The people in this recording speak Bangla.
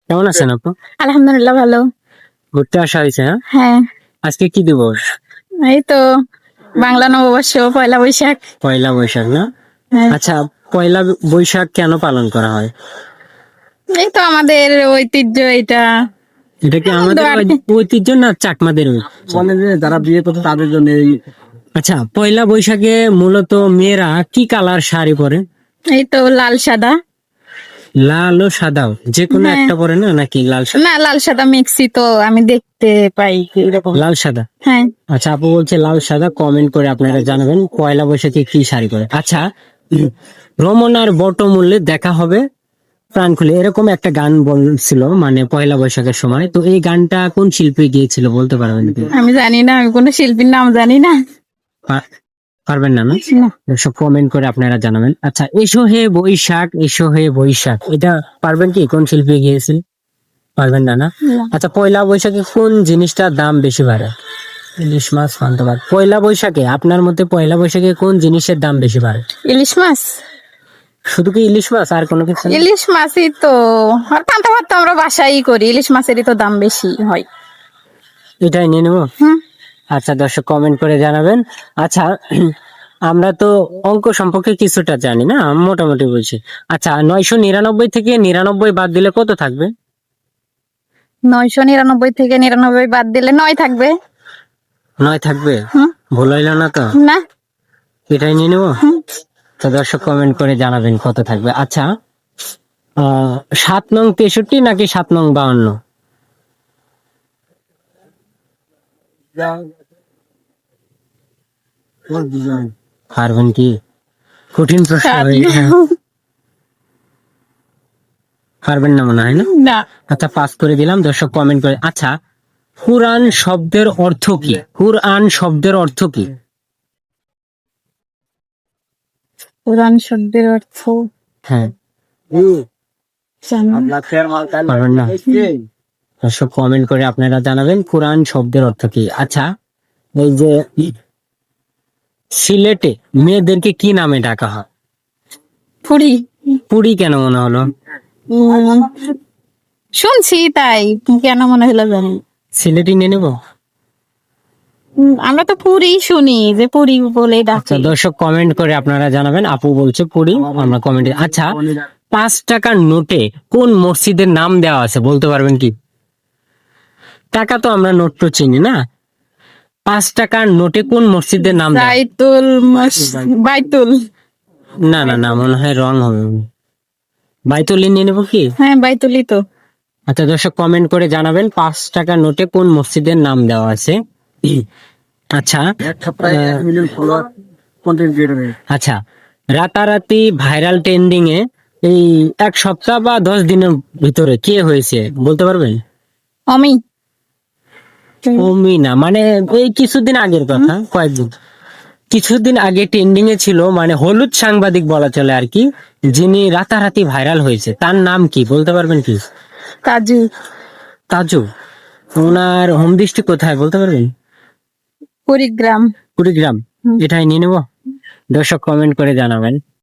কেমন আছেন আপু? আলহামদুলিল্লাহ ভালো। ঘুরতে আসা হয়েছে, হ্যাঁ? হ্যাঁ, আজকে কি দিবস? এই তো বাংলা নববর্ষ পয়লা বৈশাখ। পয়লা বৈশাখ না? হ্যাঁ, আচ্ছা, পয়লা বৈশাখ কেন পালন করা হয়? এই তো আমাদের ঐতিহ্য এটা। এটা কি আনন্দ আমাদের আর কি। ঐতিহ্য না চাকমাদের ঐতিহ্য? বলে যে যারা বিয়ে করছে তাদের জন্য আচ্ছা, পয়লা বৈশাখে মূলত মেয়েরা কি কালার শাড়ি পরে? এই তো লাল সাদা। লাল ও সাদাও যে কোনো হ্যাঁ। একটা পরে না, নাকি লাল সাদা? না, লাল সাদা মিক্সি তো আমি দেখতে পাই এরকম। লাল সাদা। হ্যাঁ, আচ্ছা, আপু বলছে লাল সাদা। কমেন্ট করে আপনারা জানাবেন পয়লা বৈশাখে কি শাড়ি পরে। আচ্ছা, রমনার বটমূল্যে দেখা হবে প্রাণ খুলে, এরকম একটা গান বলছিল মানে পয়লা বৈশাখের সময়। তো এই গানটা কোন শিল্পী গিয়েছিল বলতে পারবেন কি? আমি জানি না, আমি কোনো শিল্পীর নাম জানি না। পারবেন না, না? না, সব কমেন্ট করে আপনারা জানাবেন। আচ্ছা, এসো হে বৈশাখ, এসো হে বৈশাখ, এটা পারবেন কি? কোন শিল্পী গিয়েছিল? পারবেন না, না? না। আচ্ছা, পয়লা বৈশাখে কোন জিনিসটার দাম বেশি বাড়ে? ইলিশ মাছ, পান্তা ভাত। পয়লা বৈশাখে আপনার মতে পয়লা বৈশাখে কোন জিনিসের দাম বেশি বাড়ে? ইলিশ মাছ। শুধু কি ইলিশ মাছ, আর কোনো কিছু না? ইলিশ মাছই তো। আর পান্তা ভাত তো আমরা বাসায় করি, ইলিশ মাছেরই তো দাম বেশি হয়। এটাই নিয়ে নেবো। হুম। আচ্ছা, দর্শক কমেন্ট করে জানাবেন। আচ্ছা, আমরা তো অঙ্ক সম্পর্কে কিছুটা জানি না, মোটামুটি বলছি। আচ্ছা, 999 থেকে 99 বাদ দিলে কত থাকবে? 999 থেকে 99 বাদ দিলে 9 থাকবে। 9 থাকবে? হুম। ভুল হইল না তো? না। এটাই নিয়ে নেবো। তো দর্শক কমেন্ট করে জানাবেন কত থাকবে। আচ্ছা, 7 নং 63 নাকি 7 নং 52? পারবেন কি? কঠিন প্রশ্ন হ্যাঁ। পারবেন না মনে হয়, না? না, আচ্ছা, পাস করে দিলাম। দর্শক কমেন্ট করে। আচ্ছা, কুরআন শব্দের অর্থ কি? কুরআন শব্দের অর্থ কি? পুরাণ শব্দের অর্থ হ্যাঁ, জানি না। পারবেন না? দর্শক কমেন্ট করে আপনারা জানাবেন কুরআন শব্দের অর্থ কি। আচ্ছা, এই যে সিলেটে মেয়েদেরকে কি নামে ডাকা হয়? পুরি। পুরি কেন মনে হলো? উম, শুনছি তাই কেন মনে হলো জানি না। সিলেটি নিয়ে নেবো। আমরা তো পুরি শুনি যে পুরি বলে আচ্ছা, ডাকে। দর্শক কমেন্ট করে আপনারা জানাবেন। আপু বলছে পুরি, আমরা কমেন্টে। আচ্ছা, 5 টাকার নোটে কোন মসজিদের নাম দেওয়া আছে বলতে পারবেন কি? টাকা তো আমরা নোট তো চিনি না। 5 টাকার নোটে কোন মসজিদের নাম দেওয়া? বাইতুল। না না না, মনে হয় রং হবে। বাইতুলি নিয়ে নেবো কি? হ্যাঁ, বাইতুলই তো। আচ্ছা, দর্শক কমেন্ট করে জানাবেন 5 টাকার নোটে কোন মসজিদের নাম দেওয়া আছে। আচ্ছা, এক সপ্তাহে 1 মিলিয়ন ফলোয়ার কন্টেন্ট ক্রিয়েটর। আচ্ছা, রাতারাতি ভাইরাল ট্রেন্ডিং এ এই 1 সপ্তাহ বা 10 দিনের ভিতরে কে হয়েছে বলতে পারবেন? অমি। অমি না, মানে এই কিছুদিন আগের কথা, কয়েকদিন কিছুদিন আগে ট্রেন্ডিং এ ছিল, মানে হলুদ সাংবাদিক বলা চলে আর কি, যিনি রাতারাতি ভাইরাল হয়েছে। তার নাম কি বলতে পারবেন কি? কাজু। তাজু। ওনার হোম ডিস্ট্রিক্ট কোথায় বলতে পারবেন? কুড়িগ্রাম। কুড়িগ্রাম। এটাই নিয়ে নেবো। দর্শক কমেন্ট করে জানাবেন।